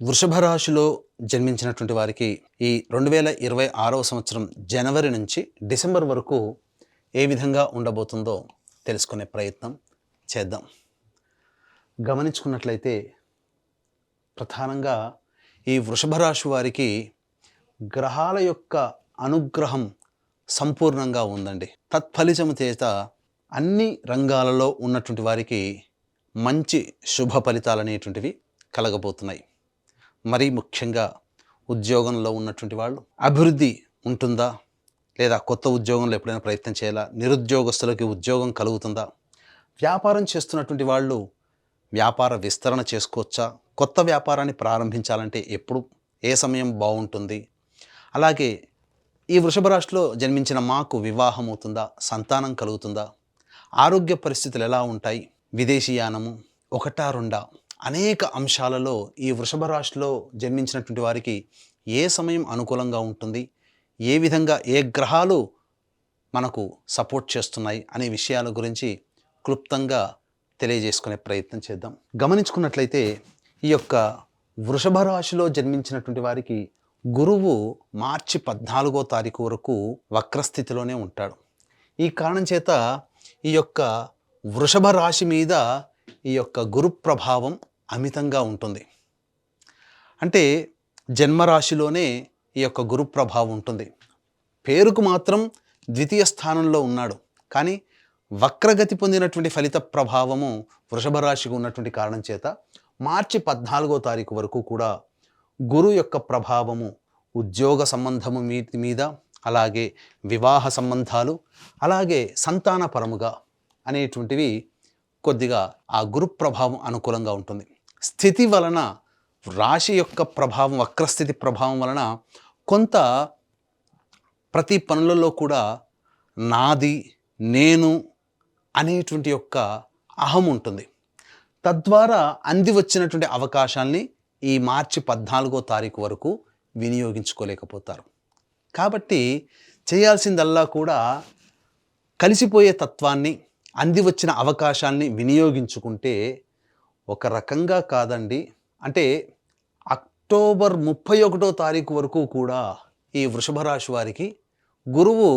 వృషభ రాశిలో జన్మించినటువంటి వారికి ఈ 2026వ సంవత్సరం జనవరి నుంచి డిసెంబర్ వరకు ఏ విధంగా ఉండబోతుందో తెలుసుకునే ప్రయత్నం చేద్దాం. గమనించుకున్నట్లయితే ప్రధానంగా ఈ వృషభ రాశి వారికి గ్రహాల యొక్క అనుగ్రహం సంపూర్ణంగా ఉందండి. తత్ఫలితము చేత అన్ని రంగాలలో ఉన్నటువంటి వారికి మంచి శుభ ఫలితాలు అనేటువంటివి కలగబోతున్నాయి. మరీ ముఖ్యంగా ఉద్యోగంలో ఉన్నటువంటి వాళ్ళు అభివృద్ధి ఉంటుందా, లేదా కొత్త ఉద్యోగంలో ఎప్పుడైనా ప్రయత్నం చేయాలా, నిరుద్యోగస్తులకి ఉద్యోగం కలుగుతుందా, వ్యాపారం చేస్తున్నటువంటి వాళ్ళు వ్యాపార విస్తరణ చేసుకోవచ్చా, కొత్త వ్యాపారాన్ని ప్రారంభించాలంటే ఎప్పుడు ఏ సమయం బాగుంటుంది, అలాగే ఈ వృషభ రాశిలో జన్మించిన మాకు వివాహం అవుతుందా, సంతానం కలుగుతుందా, ఆరోగ్య పరిస్థితులు ఎలా ఉంటాయి, విదేశీయానము ఒకటా రెండా అనేక అంశాలలో ఈ వృషభ రాశిలో జన్మించినటువంటి వారికి ఏ సమయం అనుకూలంగా ఉంటుంది, ఏ విధంగా ఏ గ్రహాలు మనకు సపోర్ట్ చేస్తున్నాయి అనే విషయాల గురించి క్లుప్తంగా తెలియజేసుకునే ప్రయత్నం చేద్దాం. గమనించుకున్నట్లయితే ఈ యొక్క వృషభ రాశిలో జన్మించినటువంటి వారికి గురువు మార్చి 14వ తారీఖు వరకు వక్రస్థితిలోనే ఉంటాడు. ఈ కారణం చేత ఈ యొక్క వృషభ రాశి మీద ఈ యొక్క గురు ప్రభావం అమితంగా ఉంటుంది. అంటే జన్మరాశిలోనే ఈ యొక్క గురు ప్రభావం ఉంటుంది. పేరుకు మాత్రం ద్వితీయ స్థానంలో ఉన్నాడు, కానీ వక్రగతి పొందినటువంటి ఫలిత ప్రభావము వృషభ రాశికి ఉన్నటువంటి కారణం చేత మార్చి 14వ తారీఖు వరకు కూడా గురు యొక్క ప్రభావము ఉద్యోగ సంబంధము మీద, అలాగే వివాహ సంబంధాలు, అలాగే సంతానపరముగా అనేటువంటివి కొద్దిగా ఆ గురు ప్రభావం అనుకూలంగా ఉంటుంది. స్థితి వలన, రాశి యొక్క ప్రభావం, వక్రస్థితి ప్రభావం వలన కొంత ప్రతి పనులలో కూడా నాది, నేను అనేటువంటి యొక్క అహం ఉంటుంది. తద్వారా అంది వచ్చినటువంటి అవకాశాల్ని ఈ మార్చి 14వ తారీఖు వరకు వినియోగించుకోలేకపోతారు. కాబట్టి చేయాల్సిందల్లా కూడా కలిసిపోయే తత్వాన్ని, అంది వచ్చిన అవకాశాన్ని వినియోగించుకుంటే ఒక రకంగా కాదండి, అంటే అక్టోబర్ 31వ తారీఖు వరకు కూడా ఈ వృషభ రాశి వారికి గురువు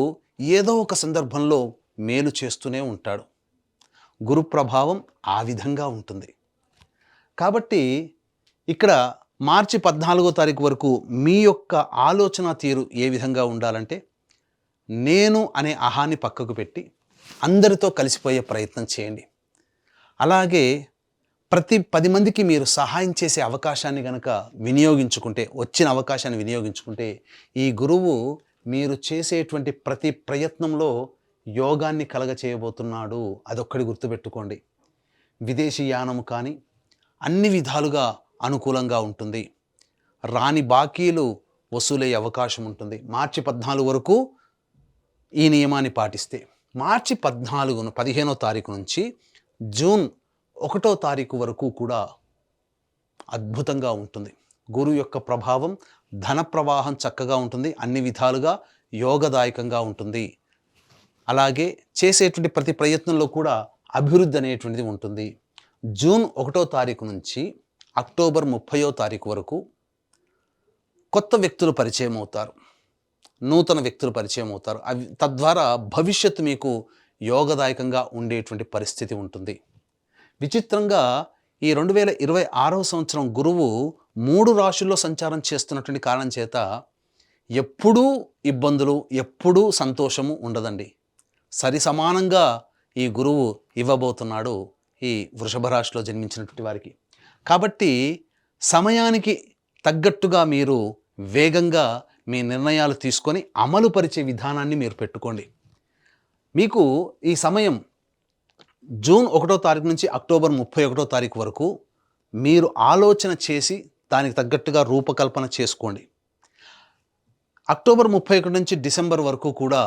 ఏదో ఒక సందర్భంలో మేలు చేస్తూనే ఉంటాడు. గురు ప్రభావం ఆ విధంగా ఉంటుంది. కాబట్టి ఇక్కడ మార్చి 14వ తారీఖు వరకు మీ యొక్క ఆలోచన తీరు ఏ విధంగా ఉండాలంటే, నేను అనే అహాన్ని పక్కకు పెట్టి అందరితో కలిసిపోయే ప్రయత్నం చేయండి. అలాగే ప్రతి 10 మందికి మీరు సహాయం చేసే అవకాశాన్ని కనుక వినియోగించుకుంటే, వచ్చిన అవకాశాన్ని వినియోగించుకుంటే, ఈ గురువు మీరు చేసేటువంటి ప్రతి ప్రయత్నంలో యోగాన్ని కలగచేయబోతున్నాడు. అదొక్కడి గుర్తుపెట్టుకోండి. విదేశీ యానము కానీ అన్ని విధాలుగా అనుకూలంగా ఉంటుంది. రాని బాకీలు వసూలయ్యే అవకాశం ఉంటుంది మార్చి 14 వరకు ఈ నియమాన్ని పాటిస్తే. మార్చి 15వ తారీఖు నుంచి జూన్ 1వ తారీఖు వరకు కూడా అద్భుతంగా ఉంటుంది. గురువు యొక్క ప్రభావం, ధన ప్రవాహం చక్కగా ఉంటుంది, అన్ని విధాలుగా యోగదాయకంగా ఉంటుంది. అలాగే చేసేటువంటి ప్రతి ప్రయత్నంలో కూడా అభివృద్ధి అనేటువంటిది ఉంటుంది. జూన్ 1వ తారీఖు నుంచి అక్టోబర్ 30వ తారీఖు వరకు కొత్త వ్యక్తులు పరిచయం అవుతారు, నూతన వ్యక్తులు పరిచయం అవుతారు. తద్వారా భవిష్యత్తు మీకు యోగదాయకంగా ఉండేటువంటి పరిస్థితి ఉంటుంది. విచిత్రంగా ఈ 2026వ సంవత్సరం గురువు 3 రాశుల్లో సంచారం చేస్తున్నటువంటి కారణం చేత ఎప్పుడూ ఇబ్బందులు, ఎప్పుడూ సంతోషము ఉండదండి. సరి సమానంగా ఈ గురువు ఇవ్వబోతున్నాడు ఈ వృషభ రాశిలో జన్మించినటువంటి వారికి. కాబట్టి సమయానికి తగ్గట్టుగా మీరు వేగంగా మీ నిర్ణయాలు తీసుకొని అమలుపరిచే విధానాన్ని మీరు పెట్టుకోండి. మీకు ఈ సమయం జూన్ 1వ తారీఖు నుంచి అక్టోబర్ 31వ తారీఖు వరకు మీరు ఆలోచన చేసి దానికి తగ్గట్టుగా రూపకల్పన చేసుకోండి. అక్టోబర్ 31 నుంచి డిసెంబర్ వరకు కూడా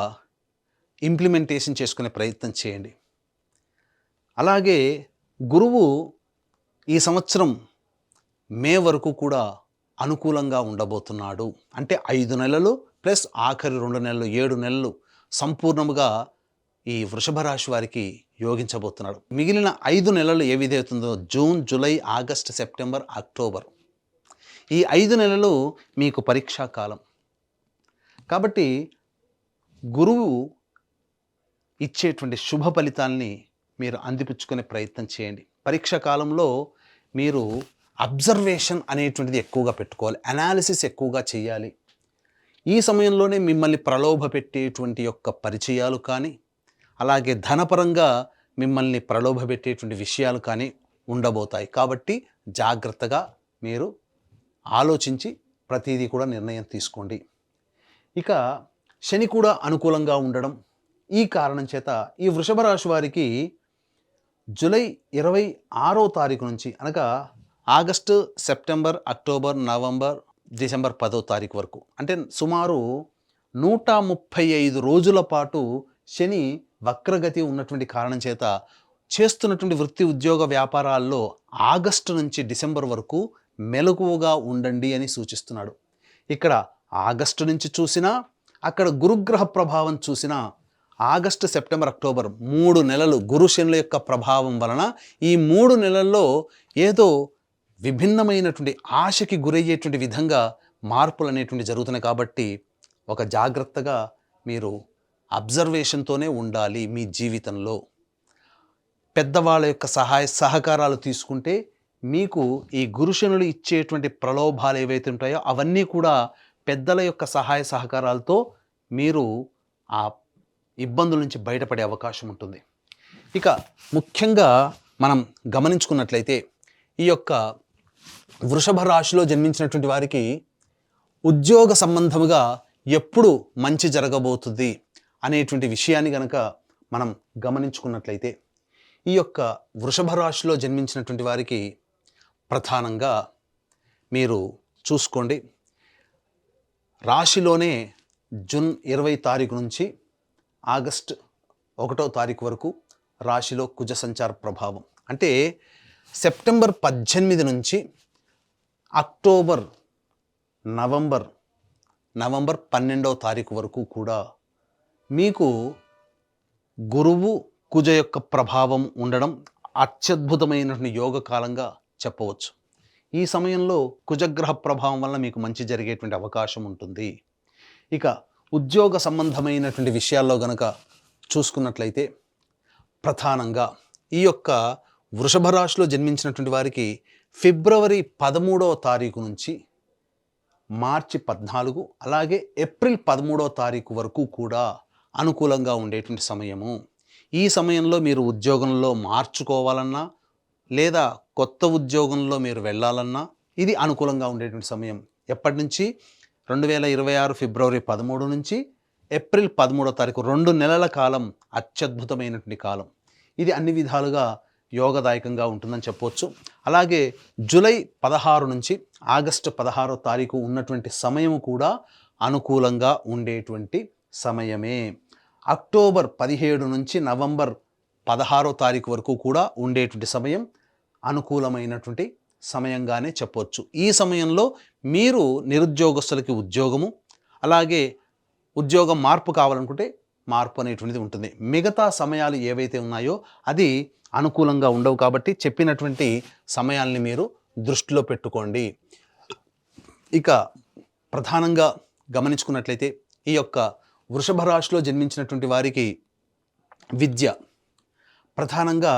ఇంప్లిమెంటేషన్ చేసుకునే ప్రయత్నం చేయండి. అలాగే గురువు ఈ సంవత్సరం మే వరకు కూడా అనుకూలంగా ఉండబోతున్నాడు. అంటే 5 నెలలు ప్లస్ ఆఖరి 2 నెలలు, 7 నెలలు సంపూర్ణముగా ఈ వృషభ రాశి వారికి యోగించబోతున్నాడు. మిగిలిన 5 నెలలు ఏ విధవుతుందో June, July, August, September, October ఈ 5 నెలలు మీకు పరీక్షా కాలం. కాబట్టి గురువు ఇచ్చేటువంటి శుభ ఫలితాల్ని మీరు అందిపుచ్చుకునే ప్రయత్నం చేయండి. పరీక్షా కాలంలో మీరు అబ్జర్వేషన్ అనేటువంటిది ఎక్కువగా పెట్టుకోవాలి, అనాలిసిస్ ఎక్కువగా చేయాలి. ఈ సమయంలోనే మిమ్మల్ని ప్రలోభ పెట్టేటువంటి యొక్క పరిచయాలు కానీ, అలాగే ధనపరంగా మిమ్మల్ని ప్రలోభ పెట్టేటువంటి విషయాలు కానీ ఉండబోతాయి. కాబట్టి జాగ్రత్తగా మీరు ఆలోచించి ప్రతిదీ కూడా నిర్ణయం తీసుకోండి. ఇక శని కూడా అనుకూలంగా ఉండడం, ఈ కారణం చేత ఈ వృషభ రాశి వారికి జూలై 26వ తారీఖు నుంచి, అనగా August, September, October, November, December 10వ తారీఖు వరకు, అంటే సుమారు 135 రోజుల పాటు శని వక్రగతి ఉన్నటువంటి కారణం చేత చేస్తున్నటువంటి వృత్తి ఉద్యోగ వ్యాపారాల్లో ఆగస్టు నుంచి డిసెంబర్ వరకు మెలకువగా ఉండండి అని సూచిస్తున్నాడు. ఇక్కడ ఆగస్టు నుంచి చూసినా, అక్కడ గురుగ్రహ ప్రభావం చూసినా, ఆగస్టు, సెప్టెంబర్, అక్టోబర్ 3 నెలలు గురు శనుల యొక్క ప్రభావం వలన ఈ 3 నెలల్లో ఏదో విభిన్నమైనటువంటి ఆశకి గురయ్యేటువంటి విధంగా మార్పులు అనేటువంటి జరుగుతున్నాయి. కాబట్టి ఒక జాగ్రత్తగా మీరు అబ్జర్వేషన్తోనే ఉండాలి. మీ జీవితంలో పెద్దవాళ్ళ యొక్క సహకారాలు తీసుకుంటే మీకు ఈ గురుశనులు ఇచ్చేటువంటి ప్రలోభాలు ఏవైతే ఉంటాయో అవన్నీ కూడా పెద్దల యొక్క సహాయ సహకారాలతో మీరు ఆ ఇబ్బందుల నుంచి బయటపడే అవకాశం ఉంటుంది. ఇక ముఖ్యంగా మనం గమనించుకున్నట్లయితే ఈ యొక్క వృషభ రాశిలో జన్మించినటువంటి వారికి ఉద్యోగ సంబంధముగా ఎప్పుడు మంచి జరగబోతుంది అనేటువంటి విషయాన్ని కనుక మనం గమనించుకున్నట్లయితే, ఈ యొక్క వృషభ రాశిలో జన్మించినటువంటి వారికి ప్రధానంగా మీరు చూసుకోండి, రాశిలోనే జూన్ 20 తారీఖు నుంచి ఆగస్ట్ 1వ తారీఖు వరకు రాశిలో కుజ సంచార ప్రభావం. అంటే సెప్టెంబర్ 18 నుంచి అక్టోబర్, నవంబర్ 12వ తారీఖు వరకు కూడా మీకు గురువు కుజ యొక్క ప్రభావం ఉండడం అత్యద్భుతమైనటువంటి యోగ కాలంగా చెప్పవచ్చు. ఈ సమయంలో కుజగ్రహ ప్రభావం వల్ల మీకు మంచి జరిగేటువంటి అవకాశం ఉంటుంది. ఇక ఉద్యోగ సంబంధమైనటువంటి విషయాల్లో గనక చూసుకున్నట్లయితే, ప్రధానంగా ఈ యొక్క వృషభ రాశిలో జన్మించినటువంటి వారికి ఫిబ్రవరి 13వ తారీఖు నుంచి మార్చి 14, అలాగే ఏప్రిల్ 13వ తారీఖు వరకు కూడా అనుకూలంగా ఉండేటువంటి సమయము. ఈ సమయంలో మీరు ఉద్యోగంలో మార్చుకోవాలన్నా, లేదా కొత్త ఉద్యోగంలో మీరు వెళ్ళాలన్నా ఇది అనుకూలంగా ఉండేటువంటి సమయం. ఎప్పటి నుంచి? 2026 ఫిబ్రవరి 13 నుంచి ఏప్రిల్ 13వ తారీఖు 2 నెలల కాలం అత్యద్భుతమైనటువంటి కాలం. ఇది అన్ని విధాలుగా యోగదాయకంగా ఉంటుందని చెప్పవచ్చు. అలాగే జూలై 16 నుంచి ఆగస్టు 16వ తారీఖు ఉన్నటువంటి సమయము కూడా అనుకూలంగా ఉండేటువంటి సమయమే. అక్టోబర్ 17 నుంచి నవంబర్ 16వ తారీఖు వరకు కూడా ఉండేటువంటి సమయం అనుకూలమైనటువంటి సమయంగానే చెప్పవచ్చు. ఈ సమయంలో మీరు నిరుద్యోగస్తులకి ఉద్యోగము, అలాగే ఉద్యోగం మార్పు కావాలనుకుంటే మార్పు అనేటువంటిది ఉంటుంది. మిగతా సమయాలు ఏవైతే ఉన్నాయో అది అనుకూలంగా ఉండవు. కాబట్టి చెప్పినటువంటి సమయాల్ని మీరు దృష్టిలో పెట్టుకోండి. ఇక ప్రధానంగా గమనించుకున్నట్లయితే ఈ యొక్క వృషభ రాశిలో జన్మించినటువంటి వారికి విద్య, ప్రధానంగా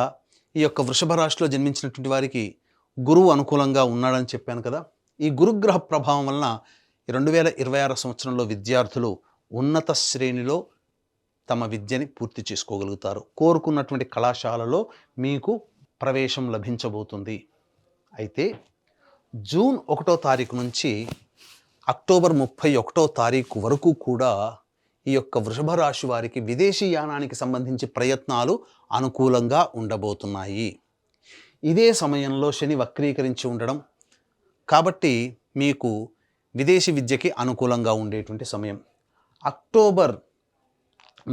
ఈ యొక్క వృషభ రాశిలో జన్మించినటువంటి వారికి గురువు అనుకూలంగా ఉన్నాడని చెప్పాను కదా. ఈ గురుగ్రహ ప్రభావం వలన 2026 సంవత్సరంలో విద్యార్థులు ఉన్నత శ్రేణిలో తమ విద్యని పూర్తి చేసుకోగలుగుతారు. కోరుకున్నటువంటి కళాశాలలో మీకు ప్రవేశం లభించబోతుంది. అయితే జూన్ 1వ తారీఖు నుంచి అక్టోబర్ 31వ తారీఖు వరకు కూడా ఈ యొక్క వృషభ రాశి వారికి విదేశీ యానానికి సంబంధించి ప్రయత్నాలు అనుకూలంగా ఉండబోతున్నాయి. ఇదే సమయంలో శని వక్రీకరించి ఉండడం కాబట్టి మీకు విదేశీ విద్యకి అనుకూలంగా ఉండేటువంటి సమయం. అక్టోబర్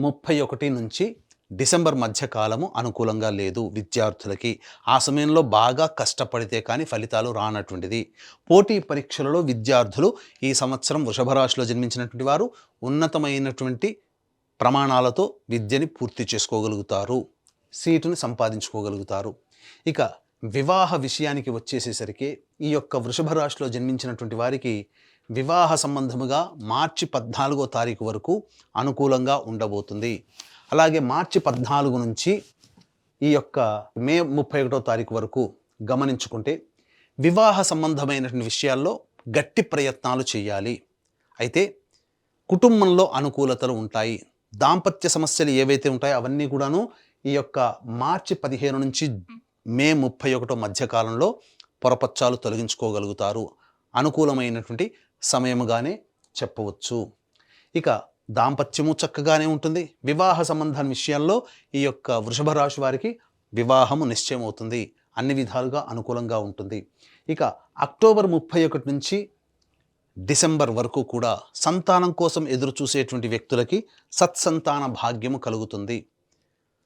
31 నుంచి డిసెంబర్ మధ్యకాలము అనుకూలంగా లేదు విద్యార్థులకి. ఆ సమయంలో బాగా కష్టపడితే కానీ ఫలితాలు రానటువంటిది. పోటీ పరీక్షలలో విద్యార్థులు ఈ సంవత్సరం వృషభ రాశిలో జన్మించినటువంటి వారు ఉన్నతమైనటువంటి ప్రమాణాలతో విద్యని పూర్తి చేసుకోగలుగుతారు, సీటుని సంపాదించుకోగలుగుతారు. ఇక వివాహ విషయానికి వచ్చేసేసరికి ఈ యొక్క వృషభ రాశిలో జన్మించినటువంటి వారికి వివాహ సంబంధముగా మార్చి 14వ తారీఖు వరకు అనుకూలంగా ఉండబోతుంది. అలాగే మార్చి 14 నుంచి ఈ యొక్క మే 31వ తారీఖు వరకు గమనించుకుంటే వివాహ సంబంధమైనటువంటి విషయాల్లో గట్టి ప్రయత్నాలు చేయాలి. అయితే కుటుంబంలో అనుకూలతలు ఉంటాయి. దాంపత్య సమస్యలు ఏవైతే ఉంటాయో అవన్నీ కూడాను ఈ యొక్క మార్చి 15 నుంచి మే 31 మధ్యకాలంలో పొరపచ్చాలు తొలగించుకోగలుగుతారు. అనుకూలమైనటువంటి సమయముగానే చెప్పవచ్చు. ఇక దాంపత్యము చక్కగానే ఉంటుంది. వివాహ సంబంధాల విషయాల్లో ఈ యొక్క వృషభ రాశి వారికి వివాహము నిశ్చయమవుతుంది. అన్ని విధాలుగా అనుకూలంగా ఉంటుంది. ఇక అక్టోబర్ 31 నుంచి డిసెంబర్ వరకు కూడా సంతానం కోసం ఎదురు చూసేటువంటి వ్యక్తులకి సత్సంతాన భాగ్యము కలుగుతుంది.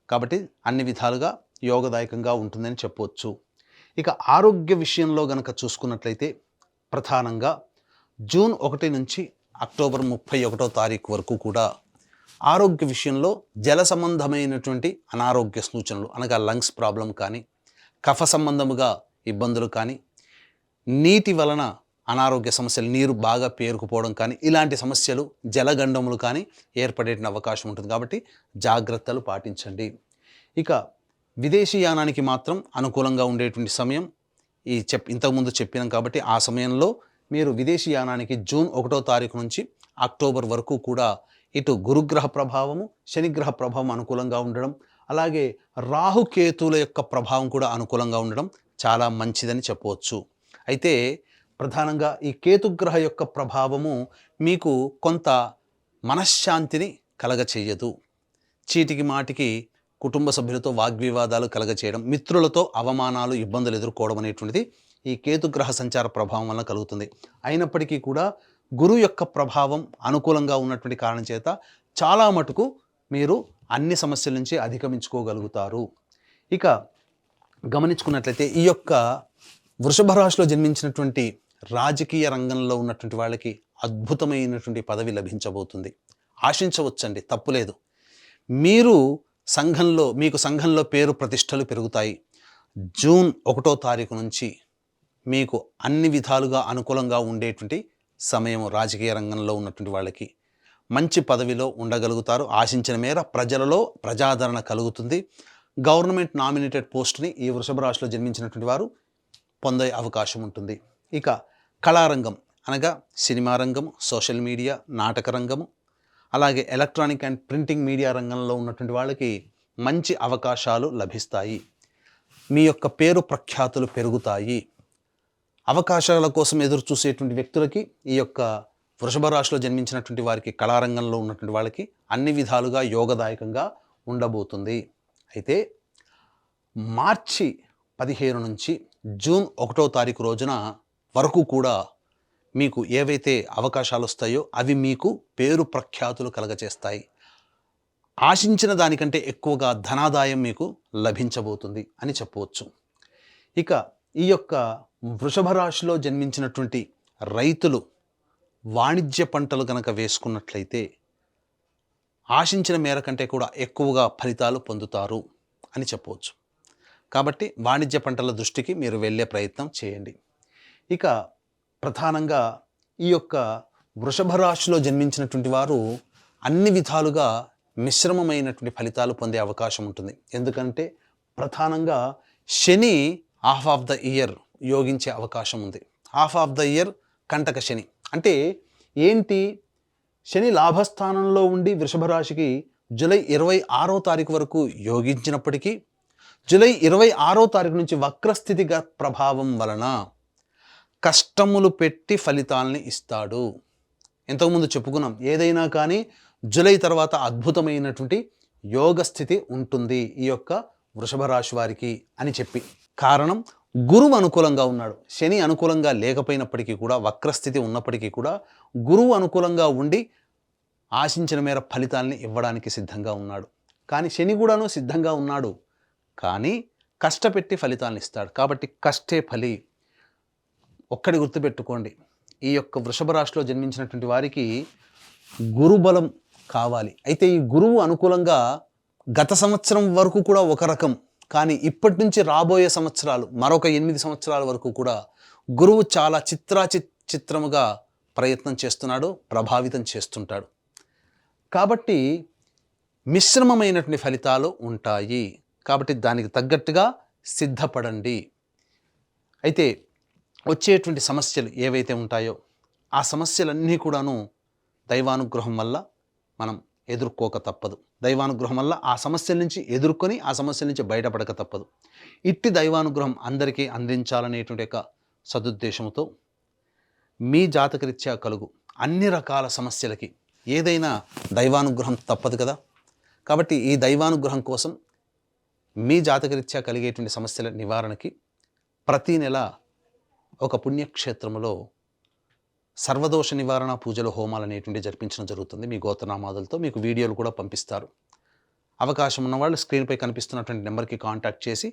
కాబట్టి అన్ని విధాలుగా యోగదాయకంగా ఉంటుందని చెప్పవచ్చు. ఇక ఆరోగ్య విషయంలో గనక చూసుకున్నట్లయితే ప్రధానంగా జూన్ 1 నుంచి అక్టోబర్ 31వ తారీఖు వరకు కూడా ఆరోగ్య విషయంలో జల సంబంధమైనటువంటి అనారోగ్య సూచనలు అనగా లంగ్స్ ప్రాబ్లం కానీ, కఫ సంబంధముగా ఇబ్బందులు కానీ, నీటి వలన అనారోగ్య సమస్యలు, నీరు బాగా పేరుకుపోవడం కానీ, ఇలాంటి సమస్యలు, జలగండములు కానీ ఏర్పడే అవకాశం ఉంటుంది. కాబట్టి జాగ్రత్తలు పాటించండి. ఇక విదేశీయానానికి మాత్రం అనుకూలంగా ఉండేటువంటి సమయం ఇంతకుముందు చెప్పినాం. కాబట్టి ఆ సమయంలో మీరు విదేశీయానానికి జూన్ 1వ తారీఖు నుంచి అక్టోబర్ వరకు కూడా ఇటు గురుగ్రహ ప్రభావము, శనిగ్రహ ప్రభావం అనుకూలంగా ఉండడం, అలాగే రాహుకేతువుల యొక్క ప్రభావం కూడా అనుకూలంగా ఉండడం చాలా మంచిదని చెప్పవచ్చు. అయితే ప్రధానంగా ఈ కేతుగ్రహ యొక్క ప్రభావము మీకు కొంత మనశ్శాంతిని కలగచేయదు. చీటికి మాటికి కుటుంబ సభ్యులతో వాగ్వివాదాలు కలగచేయడం, మిత్రులతో అవమానాలు, ఇబ్బందులు ఎదుర్కోవడం అనేటువంటిది ఈ కేతుగ్రహ సంచార ప్రభావం వలన కలుగుతుంది. అయినప్పటికీ కూడా గురువు యొక్క ప్రభావం అనుకూలంగా ఉన్నటువంటి కారణం చేత చాలా మటుకు మీరు అన్ని సమస్యల నుంచి అధిగమించుకోగలుగుతారు. ఇక గమనించుకున్నట్లయితే ఈ యొక్క వృషభ రాశిలో జన్మించినటువంటి రాజకీయ రంగంలో ఉన్నటువంటి వాళ్ళకి అద్భుతమైనటువంటి పదవి లభించబోతుంది. ఆశించవచ్చండి, తప్పులేదు. మీకు సంఘంలో పేరు ప్రతిష్టలు పెరుగుతాయి. జూన్ 1వ తారీఖు నుంచి మీకు అన్ని విధాలుగా అనుకూలంగా ఉండేటువంటి సమయం. రాజకీయ రంగంలో ఉన్నటువంటి వాళ్ళకి మంచి పదవిలో ఉండగలుగుతారు. ఆశించిన మేర ప్రజలలో ప్రజాదరణ కలుగుతుంది. గవర్నమెంట్ నామినేటెడ్ పోస్ట్ని ఈ వృషభ రాశిలో జన్మించినటువంటి వారు పొందే అవకాశం ఉంటుంది. ఇక కళారంగం అనగా సినిమా రంగం, సోషల్ మీడియా, నాటక రంగము, అలాగే ఎలక్ట్రానిక్ అండ్ ప్రింటింగ్ మీడియా రంగంలో ఉన్నటువంటి వాళ్ళకి మంచి అవకాశాలు లభిస్తాయి. మీ యొక్క పేరు ప్రఖ్యాతులు పెరుగుతాయి. అవకాశాల కోసం ఎదురు చూసేటువంటి వ్యక్తులకి ఈ యొక్క వృషభ రాశిలో జన్మించినటువంటి వారికి, కళారంగంలో ఉన్నటువంటి వాళ్ళకి అన్ని విధాలుగా యోగదాయకంగా ఉండబోతుంది. అయితే మార్చి 15 నుంచి జూన్ 1వ తారీఖు రోజున వరకు కూడా మీకు ఏవైతే అవకాశాలు వస్తాయో అవి మీకు పేరు ప్రఖ్యాతులు కలగచేస్తాయి. ఆశించిన దానికంటే ఎక్కువగా ధనాదాయం మీకు లభించబోతుంది అని చెప్పవచ్చు. ఇక ఈ యొక్క వృషభ రాశిలో జన్మించినటువంటి రైతులు వాణిజ్య పంటలు కనుక వేసుకున్నట్లయితే ఆశించిన మేర కంటే కూడా ఎక్కువగా ఫలితాలు పొందుతారు అని చెప్పవచ్చు. కాబట్టి వాణిజ్య పంటల దృష్టికి మీరు వెళ్ళే ప్రయత్నం చేయండి. ఇక ప్రధానంగా ఈ యొక్క వృషభ రాశిలో జన్మించినటువంటి వారు అన్ని విధాలుగా మిశ్రమమైనటువంటి ఫలితాలు పొందే అవకాశం ఉంటుంది. ఎందుకంటే ప్రధానంగా శని హాఫ్ ఆఫ్ ద ఇయర్ యోగించే అవకాశం ఉంది. హాఫ్ ఆఫ్ ద ఇయర్ కంటక శని అంటే ఏంటి? శని లాభస్థానంలో ఉండి వృషభ రాశికి జూలై 26వ తారీఖు వరకు యోగించినప్పటికీ జూలై 26వ తారీఖు నుంచి వక్రస్థితిగా ప్రభావం వలన కష్టములు పెట్టి ఫలితాలని ఇస్తాడు. ఇంతకుముందు చెప్పుకున్నాం, ఏదైనా కానీ జూలై తర్వాత అద్భుతమైనటువంటి యోగ స్థితి ఉంటుంది ఈ యొక్క వృషభ రాశి వారికి అని చెప్పి. కారణం, గురువు అనుకూలంగా ఉన్నాడు. శని అనుకూలంగా లేకపోయినప్పటికీ కూడా, వక్రస్థితి ఉన్నప్పటికీ కూడా గురువు అనుకూలంగా ఉండి ఆశించిన మేర ఫలితాలని ఇవ్వడానికి సిద్ధంగా ఉన్నాడు. కానీ శని కూడాను సిద్ధంగా ఉన్నాడు, కానీ కష్టపెట్టి ఫలితాలను ఇస్తాడు. కాబట్టి కష్టే ఫలి. ఒక్కడి గుర్తుపెట్టుకోండి, ఈ యొక్క వృషభ రాశిలో జన్మించినటువంటి వారికి గురుబలం కావాలి. అయితే ఈ గురువు అనుకూలంగా గత సంవత్సరం వరకు కూడా ఒక రకం, కానీ ఇప్పటి నుంచి రాబోయే సంవత్సరాలు మరొక 8 సంవత్సరాల వరకు కూడా గురువు చాలా చిత్రముగా ప్రయత్నం చేస్తున్నాడు, ప్రభావితం చేస్తుంటాడు. కాబట్టి మిశ్రమమైనటువంటి ఫలితాలు ఉంటాయి. కాబట్టి దానికి తగ్గట్టుగా సిద్ధపడండి. అయితే వచ్చేటువంటి సమస్యలు ఏవైతే ఉంటాయో ఆ సమస్యలన్నీ కూడాను దైవానుగ్రహం వల్ల మనం ఎదుర్కోక తప్పదు. దైవానుగ్రహం వల్ల ఆ సమస్యల నుంచి ఎదుర్కొని ఆ సమస్యల నుంచి బయటపడక తప్పదు. ఇట్టి దైవానుగ్రహం అందరికీ అందించాలనేటువంటి ఒక సదుద్దేశంతో మీ జాతకరీత్యా కలుగు అన్ని రకాల సమస్యలకి ఏదైనా దైవానుగ్రహం తప్పదు కదా. కాబట్టి ఈ దైవానుగ్రహం కోసం మీ జాతకరీత్యా కలిగేటువంటి సమస్యల నివారణకి ప్రతీ నెల ఒక పుణ్యక్షేత్రములో సర్వదోష నివారణ పూజలు హోమాలు అనేటువంటి జరిపించడం జరుగుతుంది. మీ గోత్రనామాదులతో మీకు వీడియోలు కూడా పంపిస్తారు. అవకాశం ఉన్నవాళ్ళు స్క్రీన్పై కనిపిస్తున్నటువంటి నెంబర్కి కాంటాక్ట్ చేసి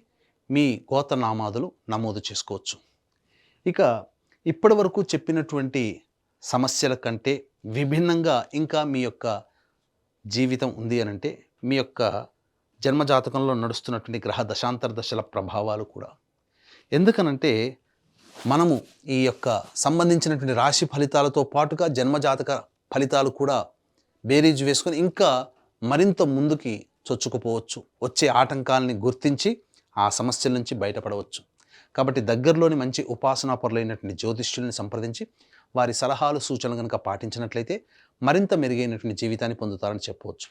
మీ గోత్రనామాదులు నమోదు చేసుకోవచ్చు. ఇక ఇప్పటి వరకు చెప్పినటువంటి సమస్యల కంటే విభిన్నంగా ఇంకా మీ యొక్క జీవితం ఉంది అనంటే మీ యొక్క జన్మజాతకంలో నడుస్తున్నటువంటి గ్రహ దశాంతర దశల ప్రభావాలు కూడా. ఎందుకనంటే మనము ఈ యొక్క సంబంధించినటువంటి రాశి ఫలితాలతో పాటుగా జన్మజాతక ఫలితాలు కూడా బేరీజు వేసుకొని ఇంకా మరింత ముందుకి చొచ్చుకుపోవచ్చు. వచ్చే ఆటంకాలని గుర్తించి ఆ సమస్యల నుంచి బయటపడవచ్చు. కాబట్టి దగ్గరలోని మంచి ఉపాసనాపరులైనటువంటి జ్యోతిష్యుల్ని సంప్రదించి వారి సలహాలు సూచనలు కనుక పాటించినట్లయితే మరింత మెరుగైనటువంటి జీవితాన్ని పొందుతారని చెప్పవచ్చు.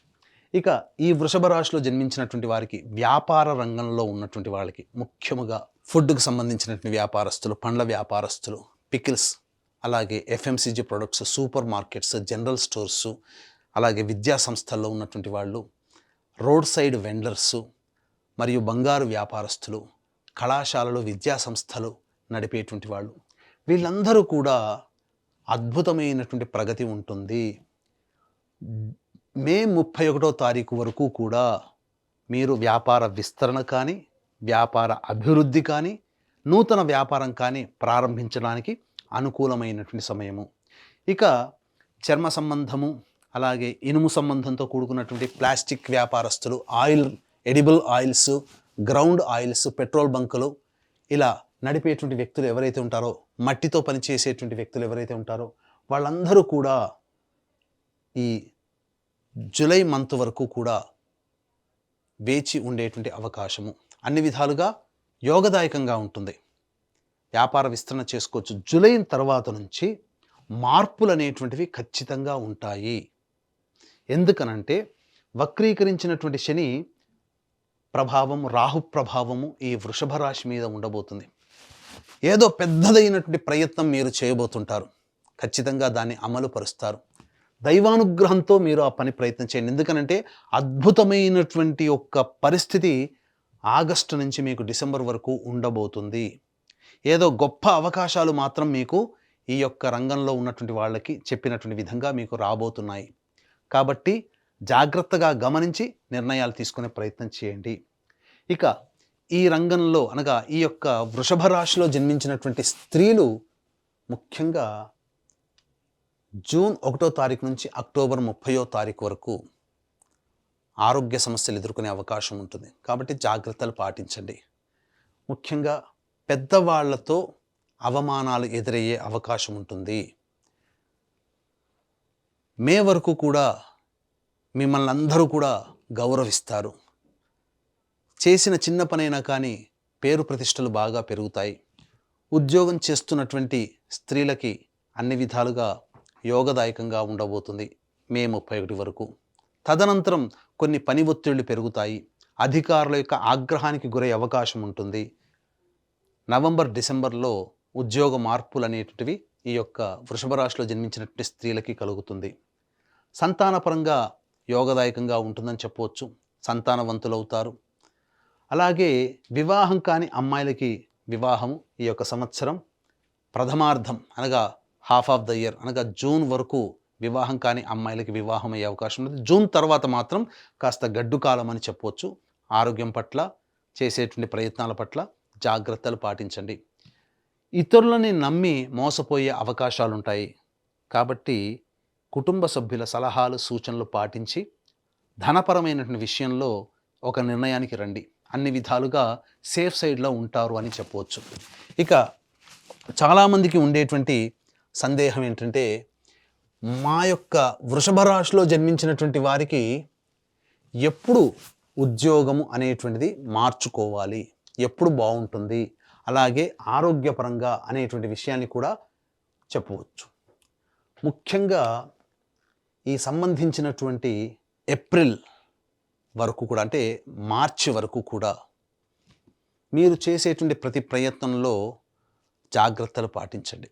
ఇక ఈ వృషభ రాశిలో జన్మించినటువంటి వారికి వ్యాపార రంగంలో ఉన్నటువంటి వాళ్ళకి ముఖ్యముగా ఫుడ్కు సంబంధించినటువంటి వ్యాపారస్తులు, పండ్ల వ్యాపారస్తులు, పికిల్స్, అలాగే FMCG products, super markets, general stores, అలాగే విద్యా సంస్థల్లో ఉన్నటువంటి వాళ్ళు, రోడ్ సైడ్ వెండర్సు మరియు బంగారు వ్యాపారస్తులు, కళాశాలలు, విద్యా సంస్థలు నడిపేటువంటి వాళ్ళు, వీళ్ళందరూ కూడా అద్భుతమైనటువంటి ప్రగతి ఉంటుంది. మే 31వ తారీఖు వరకు కూడా మీరు వ్యాపార విస్తరణ కానీ, వ్యాపార అభివృద్ధి కానీ, నూతన వ్యాపారం కానీ ప్రారంభించడానికి అనుకూలమైనటువంటి సమయము. ఇక చర్మ సంబంధము, అలాగే ఇనుము సంబంధంతో కూడుకున్నటువంటి ప్లాస్టిక్ వ్యాపారస్తులు, edible oils, ground oils, petrol బంకులు ఇలా నడిపేటువంటి వ్యక్తులు ఎవరైతే ఉంటారో, మట్టితో పనిచేసేటువంటి వ్యక్తులు ఎవరైతే ఉంటారో వాళ్ళందరూ కూడా ఈ జూలై మంత్ వరకు కూడా వేచి ఉండేటువంటి అవకాశము అన్ని విధాలుగా యోగదాయకంగా ఉంటుంది. వ్యాపార విస్తరణ చేసుకోవచ్చు. జూలై తర్వాత నుంచి మార్పులు అనేటువంటివి ఖచ్చితంగా ఉంటాయి. ఎందుకనంటే వక్రీకరించినటువంటి శని ప్రభావం, రాహు ప్రభావము ఈ వృషభ రాశి మీద ఉండబోతుంది. ఏదో పెద్దదైనటువంటి ప్రయత్నం మీరు చేయబోతుంటారు. ఖచ్చితంగా దాన్ని అమలు పరుస్తారు. దైవానుగ్రహంతో మీరు ఆ పని ప్రయత్నం చేయండి. ఎందుకనంటే అద్భుతమైనటువంటి ఒక పరిస్థితి ఆగస్టు నుంచి మీకు డిసెంబర్ వరకు ఉండబోతుంది. ఏదో గొప్ప అవకాశాలు మాత్రం మీకు ఈ యొక్క రంగంలో ఉన్నటువంటి వాళ్ళకి చెప్పినటువంటి విధంగా మీకు రాబోతున్నాయి. కాబట్టి జాగ్రత్తగా గమనించి నిర్ణయాలు తీసుకునే ప్రయత్నం చేయండి. ఇక ఈ రంగంలో అనగా ఈ యొక్క వృషభ రాశిలో జన్మించినటువంటి స్త్రీలు ముఖ్యంగా జూన్ 1వ తారీఖు నుంచి అక్టోబర్ 30వ తారీఖు వరకు ఆరోగ్య సమస్యలు ఎదుర్కొనే అవకాశం ఉంటుంది. కాబట్టి జాగ్రత్తలు పాటించండి. ముఖ్యంగా పెద్దవాళ్లతో అవమానాలు ఎదురయ్యే అవకాశం ఉంటుంది. మే వరకు కూడా మిమ్మల్ని అందరూ కూడా గౌరవిస్తారు. చేసిన చిన్న పనైనా కానీ పేరు ప్రతిష్టలు బాగా పెరుగుతాయి. ఉద్యోగం చేస్తున్నటువంటి స్త్రీలకి అన్ని విధాలుగా యోగదాయకంగా ఉండబోతుంది మే 31 వరకు. తదనంతరం కొన్ని పని ఒత్తిళ్లు పెరుగుతాయి. అధికారుల యొక్క ఆగ్రహానికి గురయ్యే అవకాశం ఉంటుంది. నవంబర్, డిసెంబర్లో ఉద్యోగ మార్పులు అనేటివి ఈ యొక్క వృషభ రాశిలో జన్మించినటువంటి స్త్రీలకి కలుగుతుంది. సంతానపరంగా యోగదాయకంగా ఉంటుందని చెప్పవచ్చు. సంతానవంతులవుతారు. అలాగే వివాహం కాని అమ్మాయిలకి వివాహము ఈ యొక్క సంవత్సరం ప్రథమార్థం అనగా హాఫ్ ఆఫ్ ద ఇయర్ అనగా జూన్ వరకు వివాహం కాని అమ్మాయిలకి వివాహం అయ్యే అవకాశం ఉంది. జూన్ తర్వాత మాత్రం కాస్త గడ్డు కాలం అని చెప్పవచ్చు. ఆరోగ్యం పట్ల, చేసేటువంటి ప్రయత్నాల పట్ల జాగ్రత్తలు పాటించండి. ఇతరులని నమ్మి మోసపోయే అవకాశాలు ఉంటాయి. కాబట్టి కుటుంబ సభ్యుల సలహాలు, సూచనలు పాటించి ధనపరమైనటువంటి విషయంలో ఒక నిర్ణయానికి రండి. అన్ని విధాలుగా సేఫ్ సైడ్లో ఉంటారు అని చెప్పవచ్చు. ఇక చాలామందికి ఉండేటువంటి సందేహం ఏంటంటే, మా యొక్క వృషభ రాశిలో జన్మించినటువంటి వారికి ఎప్పుడు ఉద్యోగము అనేటువంటిది మార్చుకోవాలి, ఎప్పుడు బాగుంటుంది, అలాగే ఆరోగ్యపరంగా అనేటువంటి విషయాన్ని కూడా చెప్పవచ్చు. ముఖ్యంగా ఈ సంబంధించినటువంటి ఏప్రిల్ వరకు కూడా, అంటే మార్చి వరకు కూడా మీరు చేసేటువంటి ప్రతి ప్రయత్నంలో జాగ్రత్తలు పాటించండి.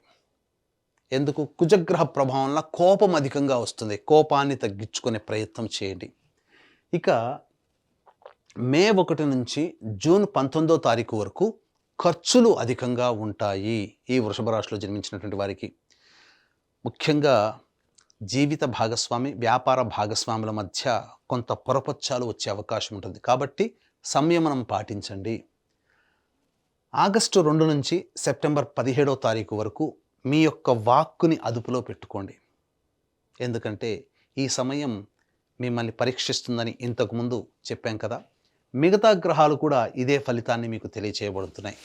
ఎందుకు? కుజగ్రహ ప్రభావం వల్ల కోపం అధికంగా వస్తుంది. కోపాన్ని తగ్గించుకునే ప్రయత్నం చేయండి. ఇక మే 1 నుంచి జూన్ 19వ తారీఖు వరకు ఖర్చులు అధికంగా ఉంటాయి ఈ వృషభ రాశిలో జన్మించినటువంటి వారికి. ముఖ్యంగా జీవిత భాగస్వామి, వ్యాపార భాగస్వాముల మధ్య కొంత పొరపచ్చాలు వచ్చే అవకాశం ఉంటుంది. కాబట్టి సంయమనం పాటించండి. ఆగస్టు 2 నుంచి సెప్టెంబర్ 17వ తారీఖు వరకు మీ యొక్క వాక్కుని అదుపులో పెట్టుకోండి. ఎందుకంటే ఈ సమయం మిమ్మల్ని పరీక్షిస్తుందని ఇంతకుముందు చెప్పాం కదా. మిగతా గ్రహాలు కూడా ఇదే ఫలితాన్ని మీకు తెలియచేయబడుతున్నాయి.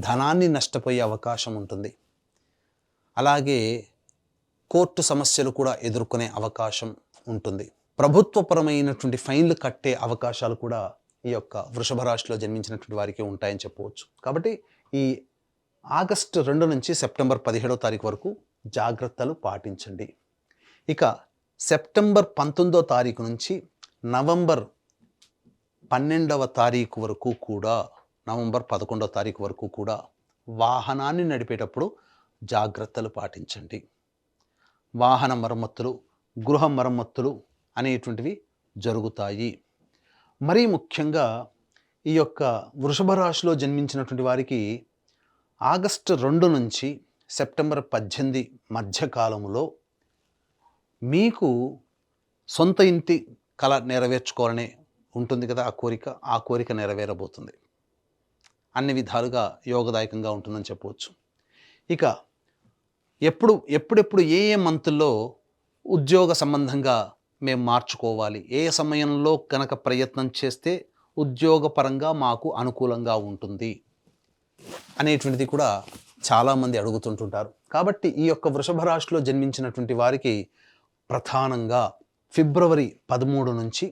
ధనాన్ని నష్టపోయే అవకాశం ఉంటుంది. అలాగే కోర్టు సమస్యలు కూడా ఎదుర్కొనే అవకాశం ఉంటుంది. ప్రభుత్వపరమైనటువంటి ఫైన్లు కట్టే అవకాశాలు కూడా ఈ యొక్క వృషభ రాశిలో జన్మించినటువంటి వారికి ఉంటాయని చెప్పవచ్చు. కాబట్టి ఈ ఆగస్టు 2 నుంచి సెప్టెంబర్ 17వ తారీఖు వరకు జాగ్రత్తలు పాటించండి. ఇక సెప్టెంబర్ 19వ తారీఖు నుంచి నవంబర్ 12వ తారీఖు వరకు కూడా, నవంబర్ 11వ తారీఖు వరకు కూడా వాహనాన్ని నడిపేటప్పుడు జాగ్రత్తలు పాటించండి. వాహన మరమ్మతులు, గృహ మరమ్మతులు అనేటువంటివి జరుగుతాయి. మరీ ముఖ్యంగా ఈ యొక్క వృషభ రాశిలో జన్మించినటువంటి వారికి ఆగస్టు 2 నుంచి సెప్టెంబర్ 18 మధ్యకాలంలో మీకు సొంత ఇంటి కళ నెరవేర్చుకోవాలనే ఉంటుంది కదా, ఆ కోరిక నెరవేరబోతుంది. అన్ని విధాలుగా యోగదాయకంగా ఉంటుందని చెప్పవచ్చు. ఇక ఎప్పుడెప్పుడు ఏ మంతుల్లో ఉద్యోగ సంబంధంగా మేము మార్చుకోవాలి, ఏ సమయంలో కనుక ప్రయత్నం చేస్తే ఉద్యోగపరంగా మాకు అనుకూలంగా ఉంటుంది అనేటువంటిది కూడా చాలామంది అడుగుతుంటుంటారు. కాబట్టి ఈ యొక్క వృషభ రాశిలో జన్మించినటువంటి వారికి ప్రధానంగా ఫిబ్రవరి 13 నుంచి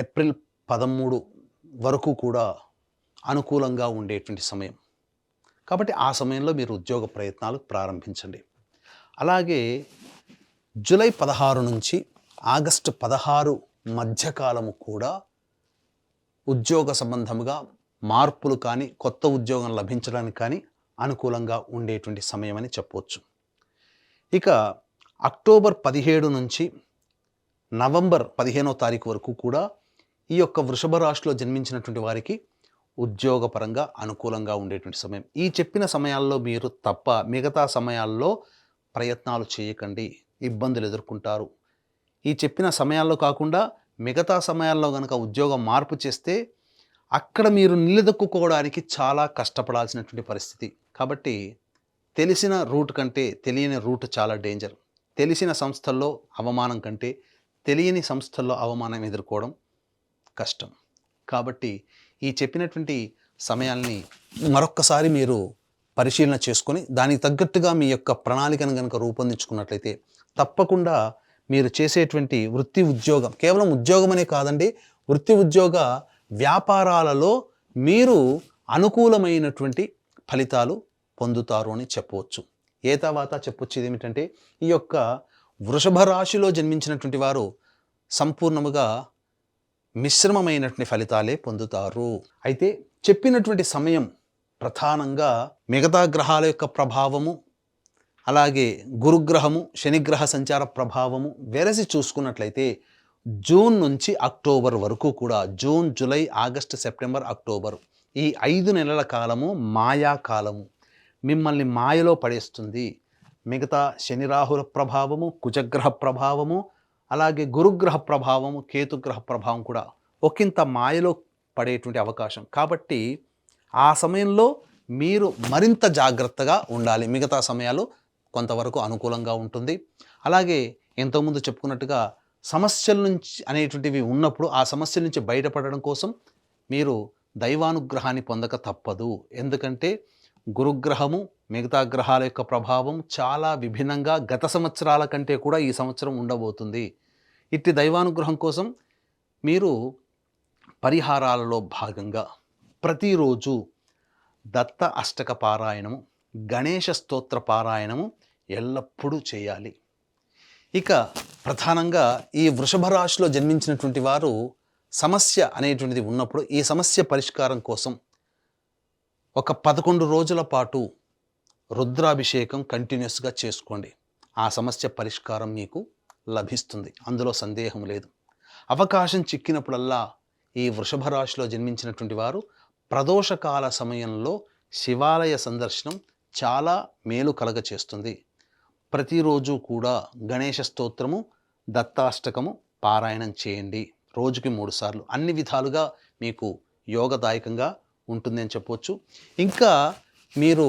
ఏప్రిల్ 13 వరకు కూడా అనుకూలంగా ఉండేటువంటి సమయం. కాబట్టి ఆ సమయంలో మీరు ఉద్యోగ ప్రయత్నాలు ప్రారంభించండి. అలాగే జూలై 16 నుంచి ఆగస్టు 16 మధ్యకాలము కూడా ఉద్యోగ సంబంధముగా మార్పులు కానీ, కొత్త ఉద్యోగం లభించడానికి కానీ అనుకూలంగా ఉండేటువంటి సమయం అని చెప్పవచ్చు. ఇక అక్టోబర్ 17 నుంచి నవంబర్ 15వ తారీఖు వరకు కూడా ఈ యొక్క వృషభ రాశిలో జన్మించినటువంటి వారికి ఉద్యోగపరంగా అనుకూలంగా ఉండేటువంటి సమయం. ఈ చెప్పిన సమయాల్లో మీరు తప్ప మిగతా సమయాల్లో ప్రయత్నాలు చేయకండి, ఇబ్బందులు ఎదుర్కొంటారు. ఈ చెప్పిన సమయాల్లో కాకుండా మిగతా సమయాల్లో కనుక ఉద్యోగం మార్పు చేస్తే అక్కడ మీరు నిలదొక్కుకోవడానికి చాలా కష్టపడాల్సినటువంటి పరిస్థితి. కాబట్టి తెలిసిన రూట్ కంటే తెలియని రూట్ చాలా డేంజర్. తెలిసిన సంస్థల్లో అవమానం కంటే తెలియని సంస్థల్లో అవమానం ఎదుర్కోవడం కష్టం. కాబట్టి ఈ చెప్పినటువంటి సమయాల్ని మరొక్కసారి మీరు పరిశీలన చేసుకొని దానికి తగ్గట్టుగా మీ యొక్క ప్రణాళికను కనుక రూపొందించుకున్నట్లయితే తప్పకుండా మీరు చేసేటువంటి వృత్తి ఉద్యోగం, కేవలం ఉద్యోగమనే కాదండి, వృత్తి ఉద్యోగ వ్యాపారాలలో మీరు అనుకూలమైనటువంటి ఫలితాలు పొందుతారు అని చెప్పవచ్చు. ఏ తర్వాత చెప్పొచ్చు ఏమిటంటే, ఈ యొక్క వృషభ రాశిలో జన్మించినటువంటి వారు సంపూర్ణముగా మిశ్రమమైనటువంటి ఫలితాలే పొందుతారు. అయితే చెప్పినటువంటి సమయం ప్రధానంగా మిగతా గ్రహాల యొక్క ప్రభావము, అలాగే గురుగ్రహము, శనిగ్రహ సంచార ప్రభావము వెరసి చూసుకున్నట్లయితే జూన్ నుంచి అక్టోబర్ వరకు కూడా, June, July, August, September, October, ఈ 5 నెలల కాలము మాయా కాలము. మిమ్మల్ని మాయలో పడేస్తుంది. మిగతా శని రాహుల ప్రభావము, కుజగ్రహ ప్రభావము, అలాగే గురుగ్రహ ప్రభావము, కేతుగ్రహ ప్రభావం కూడా ఒకంత మాయలో పడేటువంటి అవకాశం. కాబట్టి ఆ సమయంలో మీరు మరింత జాగ్రత్తగా ఉండాలి. మిగతా సమయాలు కొంతవరకు అనుకూలంగా ఉంటుంది. అలాగే ఇంతకుముందు చెప్పుకున్నట్టుగా సమస్యల నుంచి అనేటువంటివి ఉన్నప్పుడు ఆ సమస్యల నుంచి బయటపడడం కోసం మీరు దైవానుగ్రహాన్ని పొందక తప్పదు. ఎందుకంటే గురుగ్రహము మిగతా గ్రహాల యొక్క ప్రభావం చాలా విభిన్నంగా గత సంవత్సరాల కంటే కూడా ఈ సంవత్సరం ఉండబోతుంది. ఇట్టి దైవానుగ్రహం కోసం మీరు పరిహారాలలో భాగంగా ప్రతిరోజు దత్త అష్టక పారాయణము, గణేష స్తోత్ర పారాయణము ఎల్లప్పుడూ చేయాలి. ఇక ప్రధానంగా ఈ వృషభ రాశిలో జన్మించినటువంటి వారు సమస్య అనేటువంటిది ఉన్నప్పుడు ఈ సమస్య పరిష్కారం కోసం ఒక 11 రోజుల పాటు రుద్రాభిషేకం కంటిన్యూస్గా చేసుకోండి. ఆ సమస్య పరిష్కారం మీకు లభిస్తుంది, అందులో సందేహం లేదు. అవకాశం చిక్కినప్పుడల్లా ఈ వృషభ రాశిలో జన్మించినటువంటి వారు ప్రదోషకాల సమయంలో శివాలయ సందర్శనం చాలా మేలు కలగచేస్తుంది. ప్రతిరోజు కూడా గణేష స్తోత్రము, దత్తాష్టకము పారాయణం చేయండి. రోజుకి 3 సార్లు. అన్ని విధాలుగా మీకు యోగదాయకంగా ఉంటుంది అని చెప్పవచ్చు. ఇంకా మీరు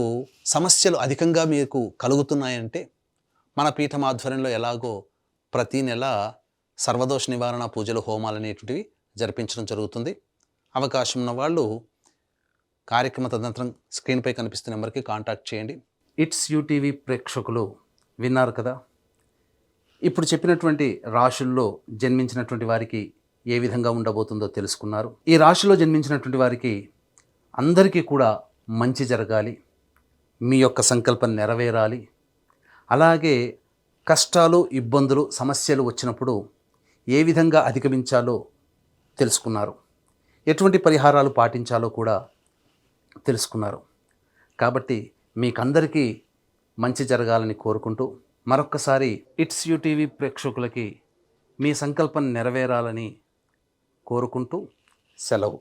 సమస్యలు అధికంగా మీకు కలుగుతున్నాయంటే మన పీఠం ఆధ్వర్యంలో ఎలాగో ప్రతి నెల సర్వదోష నివారణ పూజలు, హోమాలు అనేటువంటివి జరిపించడం జరుగుతుంది. అవకాశం ఉన్న వాళ్ళు కార్యక్రమ తదనంతరం స్క్రీన్పై కనిపిస్తున్న నెంబర్కి కాంటాక్ట్ చేయండి. ఇట్స్ యూటీవీ ప్రేక్షకులు విన్నారు కదా, ఇప్పుడు చెప్పినటువంటి రాశుల్లో జన్మించినటువంటి వారికి ఏ విధంగా ఉండబోతుందో తెలుసుకున్నారు. ఈ రాశిలో జన్మించినటువంటి వారికి అందరికీ కూడా మంచి జరగాలి, మీ యొక్క సంకల్పం నెరవేరాలి. అలాగే కష్టాలు, ఇబ్బందులు, సమస్యలు వచ్చినప్పుడు ఏ విధంగా అధిగమించాలో తెలుసుకున్నారు, ఎటువంటి పరిహారాలు పాటించాలో కూడా తెలుసుకున్నారు. కాబట్టి మీకందరికీ మంచి జరగాలని కోరుకుంటూ మరొక్కసారి ఇట్స్ యూటీవీ ప్రేక్షకులకి మీ సంకల్పం నెరవేరాలని కోరుకుంటూ సెలవు.